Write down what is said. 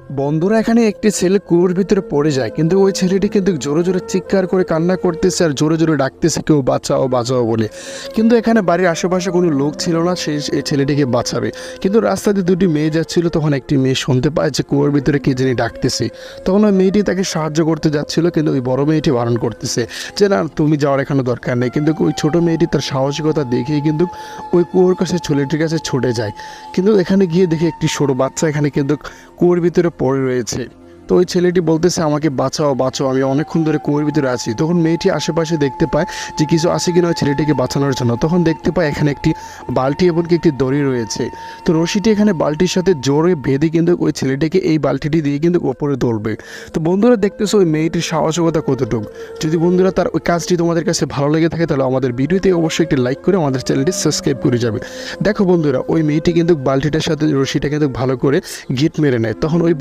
বন্ধুরা, এখানে একটি ছেলে কুয়োর ভিতরে পড়ে যায়, কিন্তু ওই ছেলেটি কিন্তু জোরে জোরে চিৎকার করে কান্না করতেছে আর জোরে জোরে ডাকতেছে কেউ বাঁচাও বাঁচাও বলে। কিন্তু এখানে বাড়ির আশেপাশে কোনো লোক ছিল না সে এই ছেলেটিকে বাঁচাবে। কিন্তু রাস্তা দিয়ে দুটি মেয়ে যাচ্ছিল, তখন একটি মেয়ে শুনতে পায় যে কুয়োর ভিতরে কে যিনি ডাকতেছে। তখন ওই মেয়েটি তাকে সাহায্য করতে যাচ্ছিল, কিন্তু ওই বড় মেয়েটি বারণ করতেছে যে না, তুমি যাওয়ার এখানে দরকার নেই। কিন্তু ওই ছোট মেয়েটি তার সাহসিকতা দেখেই কিন্তু ওই কুয়োর কাছে ছেলেটির কাছে ছুটে যায়। কিন্তু এখানে গিয়ে দেখে একটি ছোট বাচ্চা এখানে কিন্তু কুয়োর ভিতরে পড়ে রয়েছে। তো ওই ছেলেটি বলতেছে আমাকে বাঁচাও বাঁচাও, আমি অনেকক্ষণ ধরে কুয়োর ভিতরে আছি। তখন মেয়েটি আশেপাশে দেখতে পায় যে কিছু আছে কিনা ওই ছেলেটিকে বাঁচানোর জন্য। তখন দেখতে পায় এখানে একটি বালতি এবং একটি দড়ি রয়েছে। তো রশিটি এখানে বালতির সাথে জোরে বেঁধে কিন্তু ওই ছেলেটিকে এই বালতিটি দিয়ে কিন্তু ওপরে তুলবে। তো বন্ধুরা, দেখতেছো ওই মেয়েটির সাহসিকতা কতটুকু। যদি বন্ধুরা তার ওই কাজটি তোমাদের কাছে ভালো লেগে থাকে তাহলে আমাদের ভিডিওতে অবশ্যই একটি লাইক করে আমাদের চ্যানেলটি সাবস্ক্রাইব করে যাবে। দেখো বন্ধুরা, ওই মেয়েটি কিন্তু বালতিটার সাথে রশিটা কিন্তু ভালো করে গিট মেরে নেয়। তখন ওই